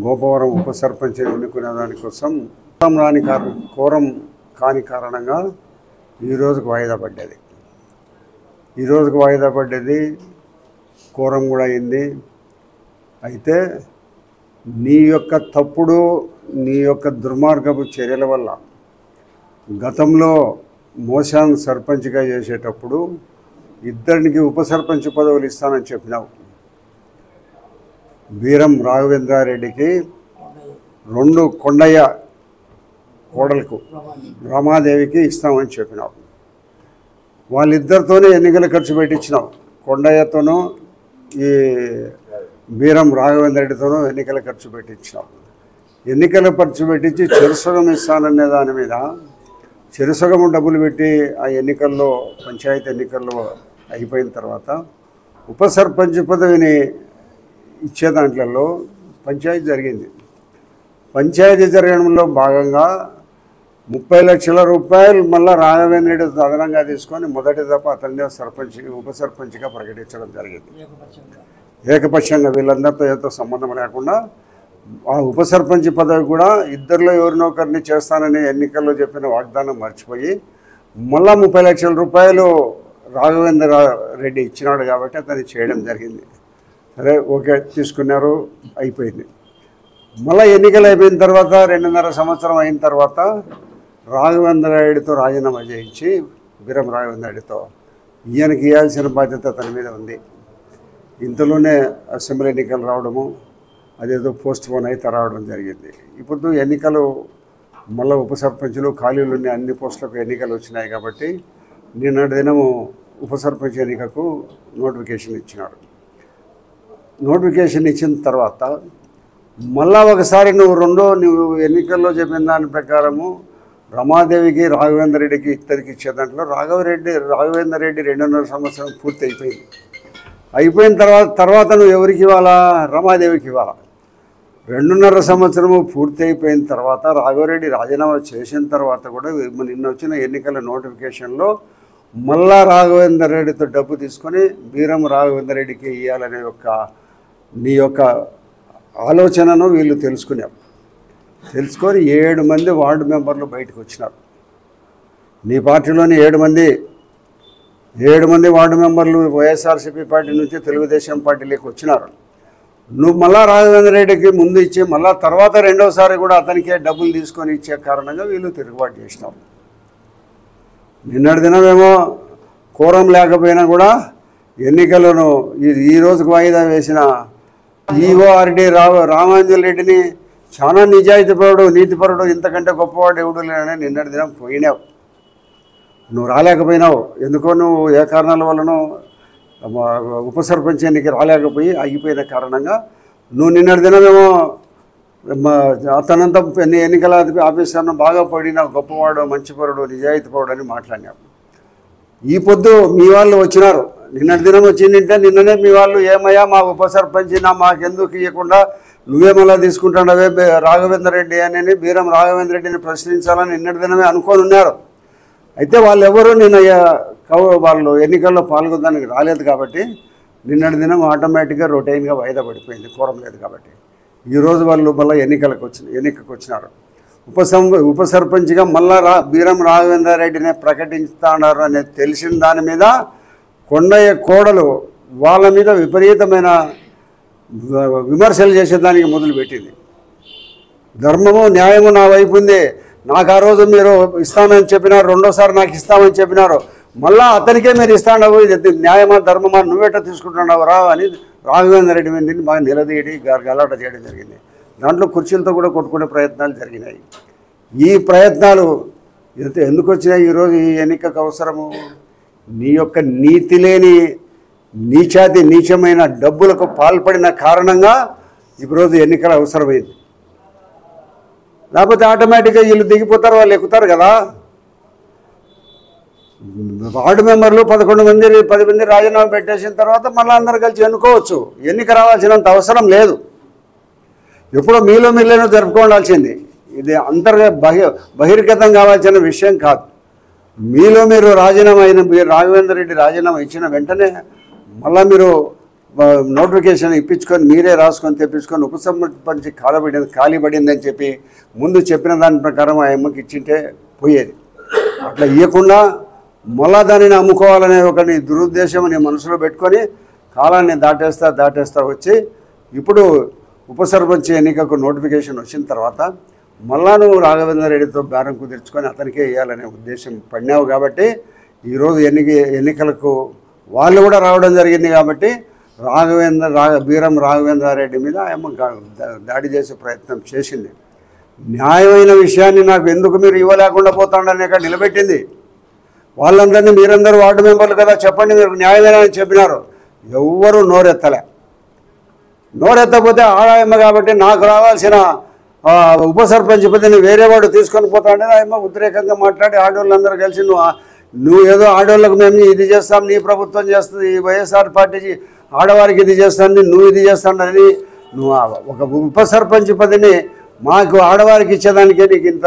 గోపవరం ఉప సర్పంచ్ ఎన్నుకునే దానికోసం కోరం కాని కారణంగా ఈరోజుకు వాయిదా పడ్డది. కోరం కూడా అయింది. అయితే నీ యొక్క దుర్మార్గపు చర్యల వల్ల గతంలో మోసాన్ సర్పంచ్గా చేసేటప్పుడు ఇద్దరికి ఉప సర్పంచ్ పదవులు ఇస్తానని చెప్పినావు. వీరం రాఘవేంద్రారెడ్డికి 2 కొండయ్య కోడలకు రమాదేవికి ఇస్తామని చెప్పినావు. వాళ్ళిద్దరితోనే ఎన్నికల ఖర్చు పెట్టించినావు. కొండయ్యతోనూ ఈ వీరం రాఘవేంద్రరెడ్డితోనూ ఎన్నికల ఖర్చు పెట్టించినావు. ఎన్నికల ఖర్చు పెట్టించి చెరుసగం ఇస్తాననే దాని మీద చెరుసగము డబ్బులు పెట్టి ఆ ఎన్నికల్లో పంచాయతీ ఎన్నికల్లో అయిపోయిన తర్వాత ఉప సర్పంచ్ పదవిని ఇచ్చే దాంట్లో పంచాయతీ జరిగింది. పంచాయతీ జరగడంలో భాగంగా 30 లక్షల రూపాయలు మళ్ళీ రాఘవేంద్ర రెడ్డి అదనంగా తీసుకొని మొదటి దఫా అతన్ని ఉప సర్పంచ్గా ప్రకటించడం జరిగింది. ఏకపక్షంగా వీళ్ళందరితో ఏదో సంబంధం లేకుండా ఆ ఉప సర్పంచ్ పదవి కూడా ఇద్దరిలో ఎవరినో ఒకరిని చేస్తానని ఎన్నికల్లో చెప్పిన వాగ్దానం మర్చిపోయి మళ్ళా 30 లక్షల రూపాయలు రాఘవేంద్ర రెడ్డి ఇచ్చినాడు కాబట్టి అతన్ని చేయడం జరిగింది. సరే, ఓకే, తీసుకున్నారు, అయిపోయింది. మళ్ళీ ఎన్నికలు అయిపోయిన తర్వాత 2.5 సంవత్సరం అయిన తర్వాత రాఘవేంద్ర రెడ్డితో రాజీనామా చేయించి వీరం రాఘవేంద్ర రెడ్డితో ఈయనకి ఇవ్వాల్సిన బాధ్యత అతని మీద ఉంది. ఇంతలోనే అసెంబ్లీ ఎన్నికలు రావడము, అదేదో పోస్ట్ పోన్ అయితే రావడం జరిగింది. ఇప్పుడు ఎన్నికలు మళ్ళీ ఉప సర్పంచులు ఖాళీలు ఉన్న అన్ని పోస్టులకు ఎన్నికలు వచ్చినాయి కాబట్టి నిన్నటి దినము ఉప సర్పంచ్ ఎన్నికకు నోటిఫికేషన్ ఇచ్చినారు. నోటిఫికేషన్ ఇచ్చిన తర్వాత మళ్ళా ఒకసారి నువ్వు ఎన్నికల్లో చెప్పిన దాని ప్రకారము రమాదేవికి రాఘవేంద్ర రెడ్డికి ఇద్దరికి ఇచ్చే దాంట్లో రాఘవేంద్ర రెడ్డి 2.5 సంవత్సరం పూర్తి అయిపోయింది. అయిపోయిన తర్వాత నువ్వు ఎవరికి ఇవ్వాలా? రమాదేవికి ఇవ్వాలా. 2.5 సంవత్సరము పూర్తి అయిపోయిన తర్వాత రాఘవరెడ్డి రాజీనామా చేసిన తర్వాత కూడా నిన్న వచ్చిన ఎన్నికల నోటిఫికేషన్లో మళ్ళా రాఘవేంద్ర రెడ్డితో డబ్బు తీసుకొని వీరం రాఘవేంద్ర రెడ్డికి ఇవ్వాలనే నీ యొక్క ఆలోచనను వీళ్ళు తెలుసుకొని 7 మంది వార్డు మెంబర్లు బయటకు వచ్చినారు. నీ పార్టీలోని 7 మంది వార్డు మెంబర్లు వైఎస్ఆర్సీపీ పార్టీ నుంచి తెలుగుదేశం పార్టీలోకి వచ్చినారు. నువ్వు మళ్ళా రాఘవేంద్ర రెడ్డికి ముందు ఇచ్చి మళ్ళా తర్వాత రెండోసారి కూడా అతనికే డబ్బులు తీసుకొని ఇచ్చే కారణంగా వీళ్ళు తిరుగుబాటు చేసినారు. నిన్నటి దినమేమో కోరం లేకపోయినా కూడా ఎన్నికలను ఈ రోజుకు వాయిదా వేసిన ఈఓఆర్డి రామాంజల్ రెడ్డిని చాలా నిజాయితీపరుడు, నీతిపరుడు, ఇంతకంటే గొప్పవాడు ఎవడు లేదని నిన్నటి దినం పోయినావు. నువ్వు రాలేకపోయినావు. ఎందుకో నువ్వు ఏ కారణాల వల్లనో ఉప సర్పంచ్ ఎన్నిక రాలేకపోయి ఆగిపోయిన కారణంగా నువ్వు నిన్నటి దినమేమో అతనంతా ఎన్నికల ఆఫీసర్ను బాగా పడిన గొప్పవాడు, మంచిపరుడు, నిజాయితీపరుడు అని మాట్లాడినావు. ఈ పొద్దు మీ వాళ్ళు వచ్చినారు. నిన్నటి దినం వచ్చిందంటే నిన్ననే మీ వాళ్ళు ఏమయ్యా మా ఉప సర్పంచ్ మాకెందుకు ఇవ్వకుండా నువ్వేమలా తీసుకుంటున్నావే రాఘవేంద్ర రెడ్డి అని వీరం రాఘవేంద్ర రెడ్డిని ప్రశ్నించాలని నిన్నటి దినమే అనుకొని ఉన్నారు. అయితే వాళ్ళెవరూ వాళ్ళు ఎన్నికల్లో పాల్గొనడానికి రాలేదు కాబట్టి నిన్నటి దినం ఆటోమేటిక్గా రొటీన్గా వాయిదా పడిపోయింది, కోరం లేదు కాబట్టి. ఈరోజు వాళ్ళు మళ్ళీ ఎన్నికకు వచ్చినారు. ఉప సర్పంచ్గా మళ్ళా వీరం రాఘవేంద్ర రెడ్డిని ప్రకటిస్తున్నారు అనేది తెలిసిన దాని మీద కొండయ్య కోడలు వాళ్ళ మీద విపరీతమైన విమర్శలు చేసేదానికి మొదలుపెట్టింది. ధర్మము న్యాయము నా వైపు ఉంది, నాకు ఆ రోజు మీరు ఇస్తామని చెప్పినారు, రెండోసారి నాకు ఇస్తామని చెప్పినారు, మళ్ళా అతనికే మీరు ఇస్తాండవు, ఇది న్యాయమా ధర్మమా నువ్వేట తీసుకుంటున్నావు రా అని రాఘవేంద్ర రెడ్డి మీద బాగా నిలదీయడి గలాట చేయడం జరిగింది. దాంట్లో కుర్చీలతో కూడా కొట్టుకునే ప్రయత్నాలు జరిగినాయి. ఈ ప్రయత్నాలు ఎందుకు వచ్చినాయి? ఈరోజు ఈ ఎన్నికకు అవసరము నీ యొక్క నీతి లేని నీచమైన డబ్బులకు పాల్పడిన కారణంగా ఈరోజు ఎన్నికలు అవసరమైంది. లేకపోతే ఆటోమేటిక్గా వీళ్ళు దిగిపోతారు, వాళ్ళు ఎక్కుతారు కదా. వార్డు మెంబర్లు 10 మంది రాజీనామా పెట్టేసిన తర్వాత మళ్ళీ అందరూ కలిసి ఎన్నుకోవచ్చు. ఎన్నిక రావాల్సినంత అవసరం లేదు. ఎప్పుడో మీలో మీరేనో జరుపుకోవాల్సింది. ఇది బహిర్గతం కావాల్సిన విషయం కాదు. మీలో మీరు రాజీనామా రాఘవేంద్ర రెడ్డి రాజీనామా ఇచ్చిన వెంటనే మళ్ళీ మీరు నోటిఫికేషన్ ఇప్పించుకొని మీరే రాసుకొని తెప్పించుకొని ఉపసంహరించి ఖాళీ పడిందని చెప్పి ముందు చెప్పిన దాని ప్రకారం ఆ అమ్మకి ఇచ్చింటే పోయేది. అట్లా ఇవ్వకుండా మళ్ళా దానిని అమ్ముకోవాలనే ఒక దురుద్దేశం నీ మనసులో పెట్టుకొని కాలాన్ని దాటేస్తా వచ్చి ఇప్పుడు ఉపసర్పంచ్ ఎన్నికకు నోటిఫికేషన్ వచ్చిన తర్వాత మళ్ళా నువ్వు రాఘవేంద్ర రెడ్డితో బేరం కుదుర్చుకొని అతనికే వేయాలనే ఉద్దేశం పడినావు కాబట్టి ఈరోజు ఎన్నికలకు వాళ్ళు కూడా రావడం జరిగింది కాబట్టి బీరం రాఘవేంద్రారెడ్డి మీద ఆమె దాడి చేసే ప్రయత్నం చేసింది. న్యాయమైన విషయాన్ని నాకు ఎందుకు మీరు ఇవ్వలేకుండా పోతాడని ఇక్కడ నిలబెట్టింది. వాళ్ళందరినీ మీరందరూ వార్డు మెంబర్లు కదా చెప్పండి మీరు న్యాయమైన అని చెప్పినారు. ఎవ్వరూ నోరెత్తపోతే ఆడాయమ్మ కాబట్టి నాకు రావాల్సిన ఉప సర్పంచ్ పదవిని వేరేవాడు తీసుకొని పోతాడని ఆయమ్మ ఉద్రేకంగా మాట్లాడి ఆడవాళ్ళందరూ కలిసి నువ్వు ఏదో ఆడవాళ్ళకు మేము ఇది చేస్తాం, నీ ప్రభుత్వం చేస్తుంది, ఈ వైఎస్ఆర్ పార్టీ ఆడవారికి ఇది చేస్తానని నువ్వు ఇది చేస్తానని నువ్వు ఒక ఉప సర్పంచ్ పదవిని మాకు ఆడవారికి ఇచ్చేదానికే నీకు ఇంత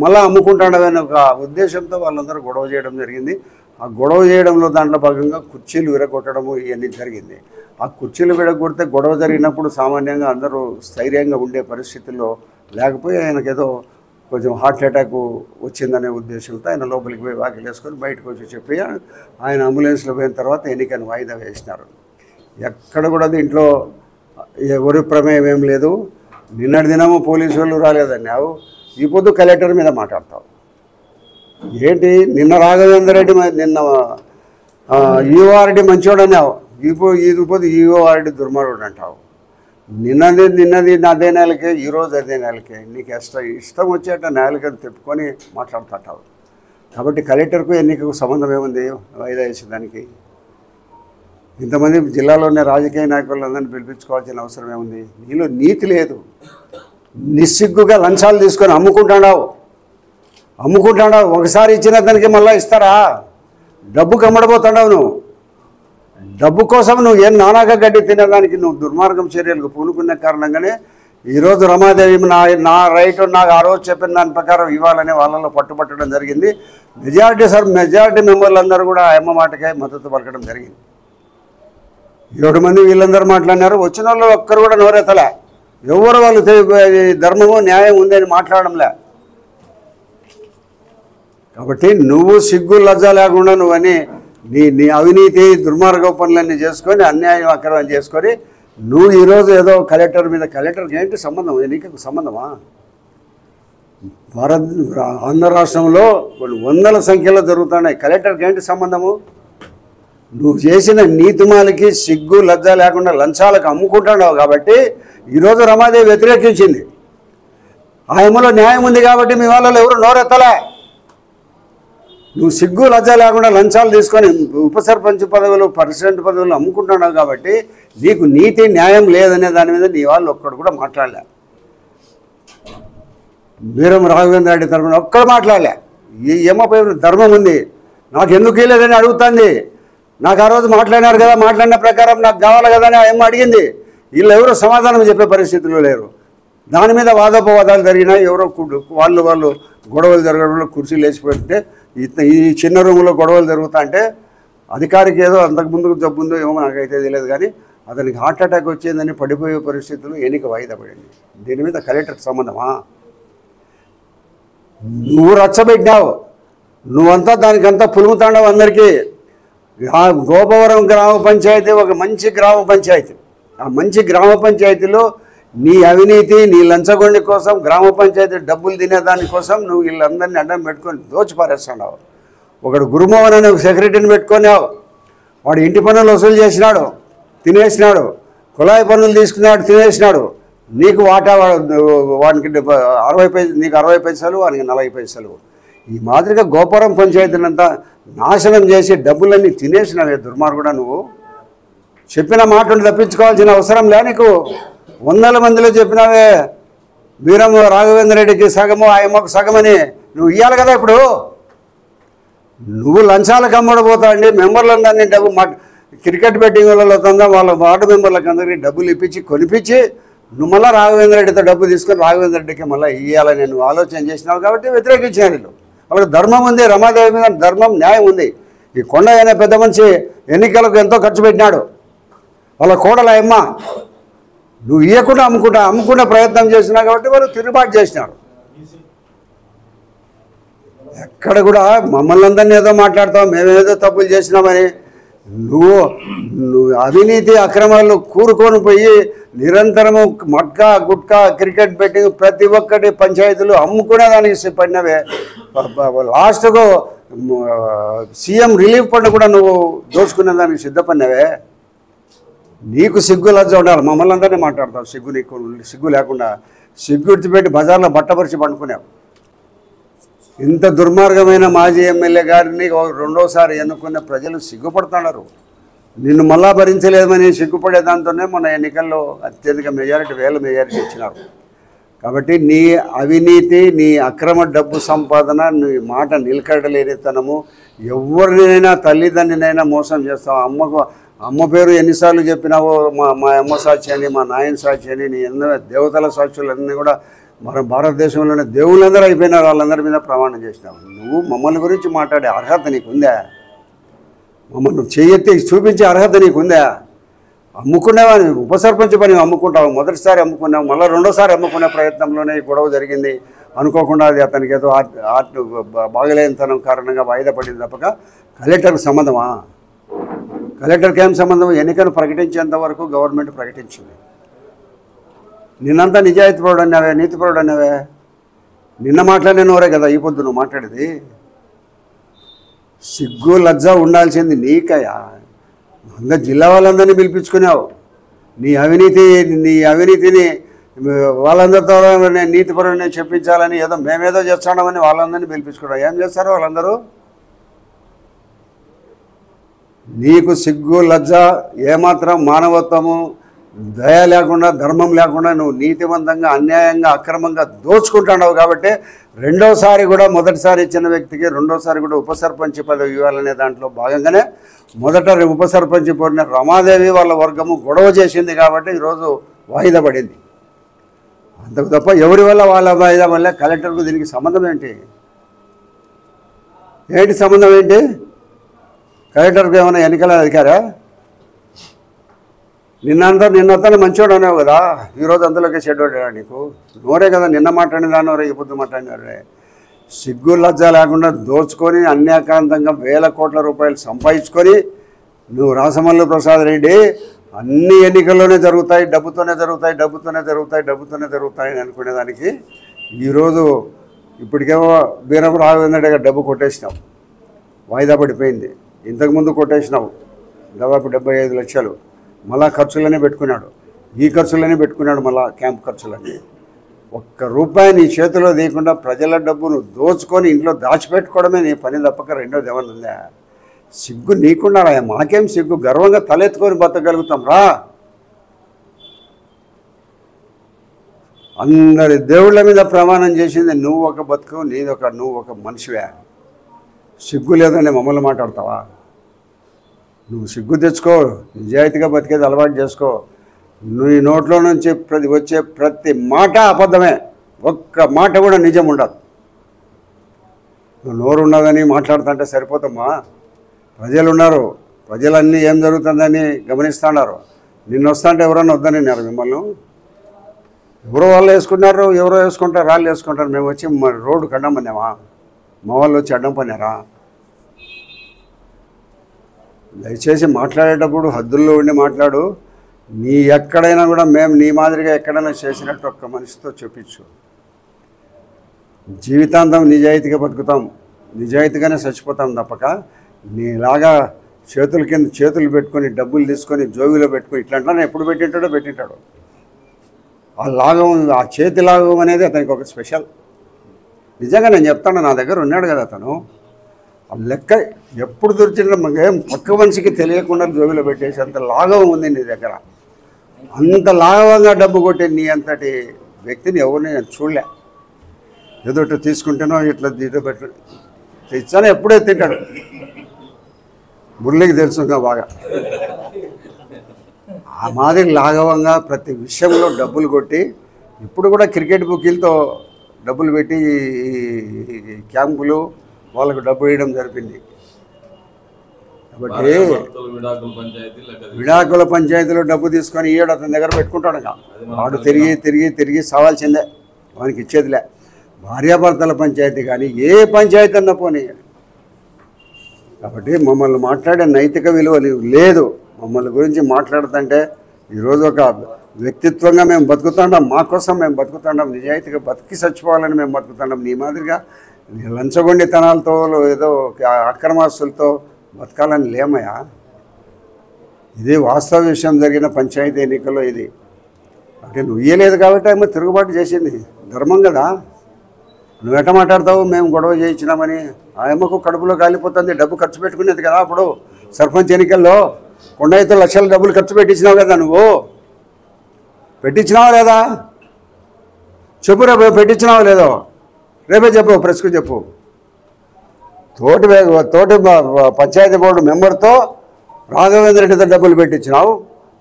మళ్ళీ అమ్ముకుంటాడని ఒక ఉద్దేశంతో వాళ్ళందరూ గొడవ చేయడం జరిగింది. ఆ గొడవ చేయడంలో దాంట్లో భాగంగా కుర్చీలు విరగొట్టడము ఇవన్నీ జరిగింది. ఆ కుర్చీలు విరగొడితే గొడవ జరిగినప్పుడు సామాన్యంగా అందరూ స్థైర్యంగా ఉండే పరిస్థితుల్లో లేకపోయి ఆయనకేదో కొంచెం హార్ట్ అటాక్ వచ్చిందనే ఉద్దేశంతో ఆయన లోపలికి పోయి వాకిలు వేసుకొని బయటకు వచ్చి చెప్పి ఆయన అంబులెన్స్లో పోయిన తర్వాత ఎన్నికను వాయిదా వేసినారు. ఎక్కడ కూడా దీంట్లో ఎవరి ప్రమేయం ఏం లేదు. నిన్నటి దినము పోలీసు వాళ్ళు రాలేదన్నావు, ఈ పొద్దు కలెక్టర్ మీద మాట్లాడతావు ఏంటి? నిన్న రాఘవేంద్ర రెడ్డి నిన్న ఈఓఆర్డి మంచోడు అన్నావు, ఇది పొద్దు ఈఓఆర్డి దుర్మార్గుడు అంటావు. నిన్నది అదే నెలకే, ఈరోజు అదే నెలకే. నీకు ఇష్టం వచ్చేట నెలకని తెప్పుకొని మాట్లాడుతుంటావు. కాబట్టి కలెక్టర్కు ఎన్నికకు సంబంధం ఏముంది వాయిదా వేసేదానికి? ఇంతమంది జిల్లాలోనే రాజకీయ నాయకులందరినీ పిలిపించుకోవాల్సిన అవసరం ఏముంది? నీలో నీతి లేదు. నిస్సిగ్గుగా లంచాలు తీసుకొని అమ్ముకుంటాడావు. ఒకసారి ఇచ్చిన దానికి మళ్ళీ ఇస్తారా? డబ్బు కమ్మడబోతున్నావు. నువ్వు డబ్బు కోసం నువ్వు ఏం నానాగా గడ్డి తినేదానికి నువ్వు దుర్మార్గం చర్యలకు పూనుకున్న కారణంగానే ఈరోజు రమాదేవి నా రైట్ నాకు ఆ రోజు చెప్పిన దాని ప్రకారం ఇవ్వాలని వాళ్ళలో పట్టుబట్టడం జరిగింది. మెజారిటీ మెంబర్లందరూ కూడా ఆ అమ్మ మాటకే మద్దతు పలకడం జరిగింది. 7 మంది వీళ్ళందరూ మాట్లాడినారు. వచ్చిన వాళ్ళు ఒక్కరు కూడా నోరెత్తలే. ఎవరు వాళ్ళు ధర్మము న్యాయం ఉందని మాట్లాడడంలే. కాబట్టి నువ్వు సిగ్గు లజ్జ లేకుండా నువ్వని నీ అవినీతి దుర్మార్గ పనులన్నీ చేసుకొని అన్యాయం అక్రమం చేసుకొని నువ్వు ఈరోజు ఏదో కలెక్టర్కి ఏంటి సంబంధం? ఎన్నికకు సంబంధమా? ఆంధ్ర రాష్ట్రంలో కొన్ని వందల సంఖ్యలో జరుగుతున్నాయి. కలెక్టర్కి ఏంటి సంబంధము? నువ్వు చేసిన నీతిమాలకి సిగ్గు లజ్జ లేకుండా లంచాలకు అమ్ముకుంటున్నావు కాబట్టి ఈరోజు రమాదేవి వ్యతిరేకించింది. ఆయనలో న్యాయం ఉంది కాబట్టి మీ వాళ్ళలో ఎవరు నోరెత్తలే. నువ్వు సిగ్గు లజ్జ లేకుండా లంచాలు తీసుకొని ఉప సర్పంచ్ పదవులు, ప్రెసిడెంట్ పదవులు అమ్ముకుంటున్నావు కాబట్టి నీకు నీతి న్యాయం లేదనే దాని మీద నీ వాళ్ళు ఒక్కడు కూడా మాట్లాడలే. బీరం రాఘవేంద్ర రెడ్డి తరఫున ఒక్కడు మాట్లాడలే. ఈ ఏమపై ధర్మం ఉంది, నాకు ఎందుకు లేదని అడుగుతుంది. నాకు ఆ రోజు మాట్లాడినారు కదా, మాట్లాడిన ప్రకారం నాకు కావాలి కదా అని ఏమో అడిగింది. వీళ్ళు ఎవరో సమాధానం చెప్పే పరిస్థితుల్లో లేరు. దాని మీద వాదోపవాదాలు జరిగినాయి. ఎవరో వాళ్ళు గొడవలు జరగడంలో కుర్చీలు లేచిపోతుంటే ఈ చిన్న రూములో గొడవలు జరుగుతా అంటే అధికారికి ఏదో అంతకుముందు జబ్బుందో ఏమో నాకైతే తెలియదు, కానీ అతనికి హార్ట్ అటాక్ వచ్చిందని పడిపోయే పరిస్థితులు ఎన్నిక వాయిదా పడింది. దీని మీద కలెక్టర్కి సంబంధమా? నువ్వు రచ్చబెట్టినావు, నువ్వంతా దానికంతా పులుముతాండవు అందరికీ. గోపవరం గ్రామ పంచాయతీ ఒక మంచి గ్రామ పంచాయతీ. ఆ మంచి గ్రామ పంచాయతీలో నీ అవినీతి, నీ లంచగొండి కోసం, గ్రామ పంచాయతీ డబ్బులు తినేదానికోసం నువ్వు వీళ్ళందరినీ అడ్డం పెట్టుకొని దోచిపారేస్తున్నావు. ఒకడు గురుమోహన్ అనే సెక్రటరీని పెట్టుకున్నావు. వాడు ఇంటి పన్నులు వసూలు చేసినాడు, తినేసినాడు. కుళాయి పన్నులు తీసుకున్నాడు, తినేసినాడు. నీకు వాటా వానికి 60 పైసలు, నీకు 60 పైసలు, వానికి 40 పైసలు. ఈ మాదిరిగా గోపురం పంచాయతీనంతా నాశనం చేసి డబ్బులన్నీ తినేసినావే దుర్మార్గుడా. నువ్వు చెప్పిన మాటను తప్పించుకోవాల్సిన అవసరం లే నీకు. వందల మందిలో చెప్పినావే బీరం రాఘవేంద్ర రెడ్డికి సగము, ఆయమ్మకు సగమని. నువ్వు ఇవ్వాలి కదా. ఇప్పుడు నువ్వు లంచాలకు అమ్మడబోతాండి. మెంబర్లందరినీ డబ్బు క్రికెట్ బెట్టింగ్ వాళ్ళ వాళ్ళ వార్డు మెంబర్లకు అందరికీ డబ్బులు ఇప్పించి కొనిపించి నువ్వు మళ్ళీ రాఘవేంద్ర రెడ్డితో డబ్బు తీసుకొని రాఘవేంద్ర రెడ్డికి మళ్ళీ ఇవ్వాలని నువ్వు ఆలోచన చేసినావు కాబట్టి వ్యతిరేకించారు వీళ్ళు. వాళ్ళకి ధర్మం ఉంది, రమాదేవి మీద ధర్మం న్యాయం ఉంది. ఈ కొండ అనే పెద్ద మనిషి ఎన్నికలకు ఎంతో ఖర్చు పెట్టినాడు. వాళ్ళ కోడలమ్మ నువ్వు ఇవ్వకుండా అమ్ముకునే ప్రయత్నం చేసినా కాబట్టి వాళ్ళు తిరుగుబాటు చేసినారు. ఎక్కడ కూడా మమ్మల్ని అందరినీ ఏదో మాట్లాడతావు, మేమేదో తప్పులు చేసినామని. నువ్వు అవినీతి అక్రమాలు కూరుకొని పోయి నిరంతరము మట్కా గుట్కా క్రికెట్ బెట్టింగ్ ప్రతి ఒక్కటి పంచాయతీలు అమ్ముకునేదానికి పడినవే. లాస్ట్కు సీఎం రిలీఫ్ ఫండ్ కూడా నువ్వు దోచుకునేదానికి సిద్ధపడినవే. నీకు సిగ్గు లజ్జ ఉండాలి. మమ్మల్ని అందరినీ మాట్లాడతావు సిగ్గు, నీకు సిగ్గు లేకుండా సిగ్గు విడిచిపెట్టి బజార్లో బట్టపరిచి పండుకున్నావు. ఇంత దుర్మార్గమైన మాజీ ఎమ్మెల్యే గారిని రెండోసారి ఎన్నుకున్న ప్రజలు సిగ్గుపడుతున్నారు. నిన్ను మళ్ళా భరించలేదని సిగ్గుపడే దాంతోనే మన ఎన్నికల్లో అత్యధిక మెజారిటీ, వేల మెజారిటీ ఇచ్చినారు. కాబట్టి నీ అవినీతి, నీ అక్రమ డబ్బు సంపాదన, నీ మాట నిలకడలేనితనము, ఎవరినైనా తల్లిదండ్రినైనా మోసం చేస్తావు. అమ్మ పేరు ఎన్నిసార్లు చెప్పినావో, మా అమ్మ సాక్షి అని, మా నాయన సాక్షి అని, నీ ఎన్నో దేవతల సాక్షులన్నీ కూడా మన భారతదేశంలోనే దేవుళ్ళందరూ అయిపోయినారు. వాళ్ళందరి మీద ప్రమాణం చేసినావు. నువ్వు మమ్మల్ని గురించి మాట్లాడే అర్హత నీకుందా? మమ్మల్ని చేయెత్తి చూపించే అర్హత నీకుందా? అమ్ముకునేవా? ఉప సర్పంచ్ పని అమ్ముకుంటావు. మొదటిసారి అమ్ముకున్నావు, మళ్ళీ రెండోసారి అమ్ముకునే ప్రయత్నంలోనే గొడవ జరిగింది. అనుకోకుండా అది అతనికి ఏదో ఆర్ట్ బాగలేనితనం కారణంగా వాయిదా పడింది తప్పక కలెక్టర్కి సంబంధమా? కలెక్టర్కి ఏం సంబంధం? ఎన్నికలు ప్రకటించేంత వరకు గవర్నమెంట్ ప్రకటించింది. నిన్నంతా నిజాయితీపరుడు అన్నావే, నీతిపరుడు అన్నావే. నిన్న మాట్లాడినవరే కదా ఈ పొద్దు నువ్వు మాట్లాడేది. సిగ్గు లజ్జ ఉండాల్సింది నీకయ్యా. అందరు జిల్లా వాళ్ళందరినీ పిలిపించుకున్నావు. నీ అవినీతిని వాళ్ళందరితో నేను నీతిపరుడిని చెప్పించాలని ఏదో మేమేదో చేస్తామని వాళ్ళందరినీ పిలిపించుకున్నావు. ఏం చేస్తారు వాళ్ళందరూ? నీకు సిగ్గు లజ్జ ఏమాత్రం మానవత్వము దయ లేకుండా, ధర్మం లేకుండా నువ్వు నీతివంతంగా అన్యాయంగా అక్రమంగా దోచుకుంటున్నావు. కాబట్టి రెండోసారి కూడా మొదటిసారి ఇచ్చిన వ్యక్తికి రెండోసారి కూడా ఉప సర్పంచ్ పదవి ఇవ్వాలనే దాంట్లో భాగంగానే మొదట ఉప సర్పంచ్ పోయిన రమాదేవి వాళ్ళ వర్గము గొడవ చేసింది కాబట్టి ఈరోజు వాయిదా పడింది. అంతకు తప్ప ఎవరి వల్ల వాళ్ళ వాయిదా వల్ల కలెక్టర్కు దీనికి సంబంధం ఏంటి? సంబంధం ఏంటి? కలెక్టర్కి ఏమైనా ఎన్నికల అధికారా? నిన్నంతా మంచివాడు అనేవు కదా, ఈరోజు అందులోకి చెడ్డోడా? నీకు నోరే కదా నిన్న మాట్లాడిన దానివరే ఈ పొద్దు మాట్లాడినారే. సిగ్గు లజ్జ లేకుండా దోచుకొని అన్యాకాంతంగా వేల కోట్ల రూపాయలు సంపాదించుకొని నువ్వు రాసమల్లు ప్రసాద్ రెడ్డి అన్ని ఎన్నికల్లోనే జరుగుతాయి, డబ్బుతోనే జరుగుతాయి అని అనుకునేదానికి ఈరోజు ఇప్పటికేమో బీరం రాఘవేంద్ర గారు డబ్బు కొట్టేసినావు, వాయిదా పడిపోయింది. ఇంతకుముందు కొట్టేసినావు దాదాపు 75 లక్షలు. మళ్ళా ఖర్చులనే పెట్టుకున్నాడు, ఈ ఖర్చులనే పెట్టుకున్నాడు, మళ్ళా క్యాంప్ ఖర్చులన్నీ. ఒక్క రూపాయి నీ చేతిలో తీయకుండా ప్రజల డబ్బును దోచుకొని ఇంట్లో దాచిపెట్టుకోవడమే నీ పని తప్పక రెండోది ఏమన్నా ఉందా? సిగ్గు నీకుండా మాకేం సిగ్గు? గర్వంగా తలెత్తుకొని బతకగలుగుతాం రా. అందరి దేవుళ్ళ మీద ప్రమాణం చేసింది నువ్వు ఒక బతుకు, నువ్వు ఒక మనిషివే. సిగ్గు లేదని మమ్మల్ని మాట్లాడతావా? నువ్వు సిగ్గు తెచ్చుకో, నిజాయితీగా బతికేది అలవాటు చేసుకో. నీ నోట్లో నుంచి వచ్చే ప్రతి మాట అబద్ధమే, ఒక్క మాట కూడా నిజం ఉండదు. నువ్వు నోరు ఉన్నదని మాట్లాడుతుంటే సరిపోతామా? ప్రజలు ఉన్నారు, ప్రజలన్నీ ఏం జరుగుతుందని గమనిస్తున్నారు. నిన్న వస్తుంటే ఎవరన్నా వద్దనిన్నారు మిమ్మల్ని? ఎవరో వాళ్ళు వేసుకున్నారు, ఎవరో వేసుకుంటారు, రాళ్ళు వేసుకుంటారు. మేము వచ్చి రోడ్డు అడ్డం పన్నామా? మా వాళ్ళు వచ్చి అడ్డం పన్నారా? దయచేసి మాట్లాడేటప్పుడు హద్దుల్లో ఉండి మాట్లాడు. నీ ఎక్కడైనా కూడా మేము నీ మాదిరిగా ఎక్కడైనా చేసినట్టు ఒక్క మనిషితో చెప్పించు. జీవితాంతం నిజాయితీగా బతుకుతాం, నిజాయితీగానే చచ్చిపోతాం తప్పక నీలాగా చేతుల కింద చేతులు పెట్టుకొని డబ్బులు తీసుకొని జోబిలో పెట్టుకొని ఇట్లాంటి ఎప్పుడు పెట్టింటాడు. ఆ లాగం, ఆ చేతి లాగం అనేది అతనికి ఒక స్పెషల్. నిజంగా నేను చెప్తాను, నా దగ్గర ఉన్నాడు కదా అతను. ఆ లెక్క ఎప్పుడు దొరికిన ఏం పక్క మనిషికి తెలియకుండా జోబిలో పెట్టేసి అంత లాఘవం ఉంది నీ దగ్గర. అంత లాఘవంగా డబ్బు కొట్టే నీ అంతటి వ్యక్తిని ఎవరిని నేను చూడలే. ఏదో తీసుకుంటేనో ఇట్లా దీంతో పెట్ట తెచ్చానో ఎప్పుడే తింటాడు. మురళికి తెలుసుగా బాగా. ఆ మాదిరి లాఘవంగా ప్రతి విషయంలో డబ్బులు కొట్టి ఇప్పుడు కూడా క్రికెట్ బుకీలతో డబ్బులు పెట్టి క్యాంపులు వాళ్ళకు డబ్బు వేయడం జరిపింది. కాబట్టి విడాకుల పంచాయతీలో డబ్బు తీసుకొని ఈయడు అతని దగ్గర పెట్టుకుంటాడు. వాడు తిరిగి తిరిగి తిరిగి సవాల్సిందే, వానికి ఇచ్చేదిలే. భార్యాభర్తల పంచాయతీ కానీ ఏ పంచాయతీ అన్న పోనీ. కాబట్టి మమ్మల్ని మాట్లాడే నైతిక విలువ లేదు. మమ్మల్ని గురించి మాట్లాడుతుంటే ఈరోజు ఒక వ్యక్తిత్వంగా మేము బతుకుతున్నాం, మా కోసం మేము బతుకుతున్నాం, నిజాయితీగా బతికి చచ్చిపోవాలని మేము బతుకుతున్నాం. నీ మాదిరిగా లంచగొండితనాలతో ఏదో అక్రమాస్తులతో బతకాలని లేమయ్యా. ఇది వాస్తవ విషయం జరిగిన పంచాయతీ ఎన్నికల్లో ఇది. అంటే నువ్వు ఇయ్యలేదు కాబట్టి ఆమె తిరుగుబాటు చేసింది, ధర్మం కదా. నువ్వు ఎట్ట మాట్లాడతావు మేము గొడవ చేయించినామని? ఆయమ్మకు కడుపులో కాలిపోతుంది, డబ్బు ఖర్చు పెట్టుకునేది కదా. అప్పుడు సర్పంచ్ ఎన్నికల్లో కొండైతే లక్షల డబ్బులు ఖర్చు పెట్టించినావు కదా, నువ్వు పెట్టించినావా లేదా? చెప్పు, రేపు పెట్టించినావా లేదో రేపే చెప్పు, ప్రెస్కు చెప్పు. తోటి పంచాయతీ బోర్డు మెంబర్తో రాఘవేంద్ర రెడ్డితో డబ్బులు పెట్టించినావు,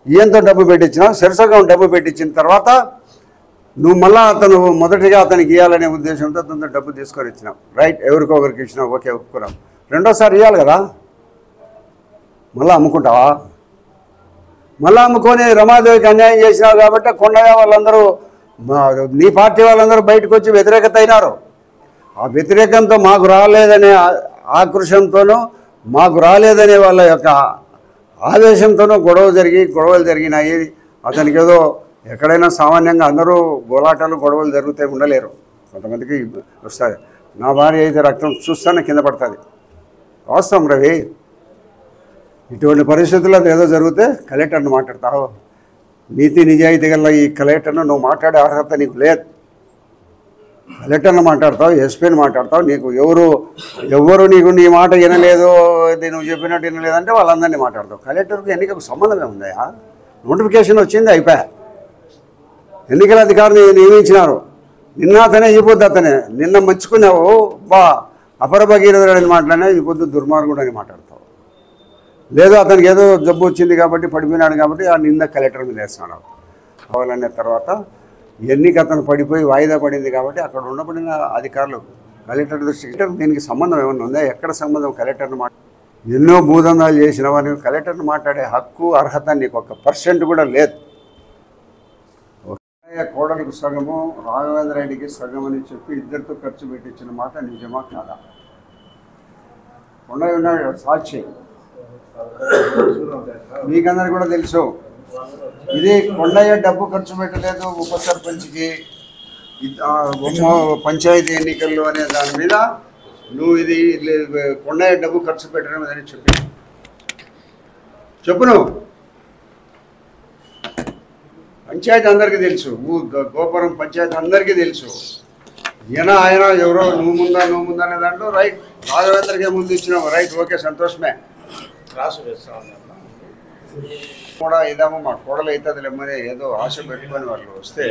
ఈయంతో డబ్బు పెట్టించినావు, సరసగా డబ్బు పెట్టించిన తర్వాత నువ్వు మళ్ళీ అతను మొదటిగా అతనికి ఇవ్వాలనే ఉద్దేశంతో అతనితో డబ్బు తీసుకొని ఇచ్చినావు. రైట్, ఎవరికొకరికి ఇచ్చినావు, ఓకే ఒప్పుకున్నాం. రెండోసారి ఇవ్వాలి కదా, మళ్ళీ అమ్ముకుంటావా? మళ్ళీ అమ్ముకొని రమాదేవికి అన్యాయం చేసినావు కాబట్టి కొండయ్య వాళ్ళందరూ, నీ పార్టీ వాళ్ళందరూ బయటకు వచ్చి వ్యతిరేకత అయినారు. ఆ వ్యతిరేకంతో మాకు రాలేదనే ఆక్రోశంతోనూ, మాకు రాలేదనే వాళ్ళ యొక్క ఆవేశంతోనూ గొడవలు జరిగినాయి. అతనికి ఏదో ఎక్కడైనా సామాన్యంగా అందరూ గోలాటాలు గొడవలు జరిగితే ఉండలేరు, కొంతమందికి వస్తాయి. నా భార్య అయితే రక్తం చూస్తానే కింద పడుతుంది. వాస్తవం రవి. ఇటువంటి పరిస్థితుల్లో ఏదో జరిగితే కలెక్టర్ని మాట్లాడతావు. నీతి నిజాయితీ గల ఈ కలెక్టర్ను నువ్వు మాట్లాడే అర్హత నీకు లేదు. కలెక్టర్ని మాట్లాడతావు, ఎస్పీని మాట్లాడతావు. నీకు ఎవరు నీకు నీ మాట వినలేదు, నువ్వు చెప్పినట్టు వినలేదంటే వాళ్ళందరినీ మాట్లాడతావు. కలెక్టర్కి ఎన్నికకు సంబంధమే ఉందా? నోటిఫికేషన్ వచ్చింది, అయిపోయా. ఎన్నికల అధికారిని నియమించినారు. నిన్న అతనే ఈ పొద్దు అతనే. నిన్న మంచుకున్నావు అపర భగీరథుడు అని మాట్లాడినా ఈ పొద్దు దుర్మార్గుడు అని మాట్లాడతావు. లేదు అతనికి ఏదో జబ్బు వచ్చింది కాబట్టి పడిపోయినాడు కాబట్టి ఆ నింద కలెక్టర్ మీద వేస్తున్నాడు. కావాలనే తర్వాత ఎన్నిక అతను పడిపోయి వాయిదా పడింది కాబట్టి అక్కడ ఉండబడిన అధికారులు కలెక్టర్ దృష్టికి దీనికి సంబంధం ఏమన్నా ఉందా? ఎక్కడ సంబంధం? కలెక్టర్ని ఎన్నో భూదందాలు చేసిన వారిని కలెక్టర్ని మాట్లాడే హక్కు అర్హత నీకు 1% కూడా లేదు. కోడలికి సగము, రాఘవేంద్ర రెడ్డికి సగం అని చెప్పి ఇద్దరితో ఖర్చు పెట్టించిన మాట నిజమా కాదా? కొండయ్య ఉన్నాడు సాక్షి, మీకందరికి కూడా తెలుసు. ఇది కొండయ్య డబ్బు ఖర్చు పెట్టలేదు ఉప సర్పంచ్కి పంచాయతీ ఎన్నికల్లో అనే దాని మీద నువ్వు ఇది కొండయ్య డబ్బు ఖర్చు పెట్టడం అని చెప్పు. నువ్వు పంచాయతీ అందరికీ తెలుసు, గోపురం పంచాయతీ అందరికీ తెలుసు. ఆయన ఎవరో నువ్వు ముందా అనే దాంట్లో రైట్, రాఘవేంద్రకే ముందు ఇచ్చినావు, రైట్, ఓకే, సంతోషమే. కూడా ఇదేమో మా కోడలు అవుతుంది లేమని ఏదో ఆశ పెట్టుకొని వాళ్ళు వస్తే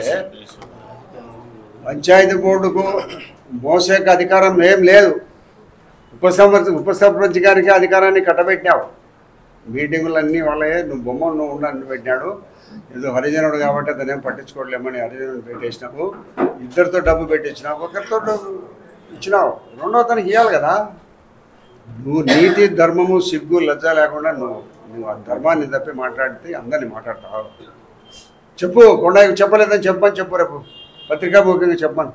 పంచాయతీ బోర్డుకు మోసేక అధికారం ఏం లేదు. ఉప సర్పంచ్ గారికి అధికారాన్ని కట్టబెట్టినావు. మీటింగులన్నీ వాళ్ళే, నువ్వు బొమ్మను ఉండని పెట్టినాడు. ఏదో హరిజనుడు కాబట్టి అతను ఏం పట్టించుకోవట్లేమని హరిజనుడు పెట్టేసినావు. ఇద్దరితో డబ్బు పెట్టించినావు, ఒకరితో డబ్బు ఇచ్చినావు, రెండో అతనికి ఇవ్వాలి కదా. నువ్వు నీతి ధర్మము సిగ్గు లజ్జ లేకుండా నువ్వు ఆ ధర్మాన్ని తప్పి మాట్లాడితే అందరినీ మాట్లాడతావు. చెప్పు, కొండయ్యకు చెప్పలేదని చెప్పు రేపు పత్రికా ముఖ్యంగా చెప్పాను.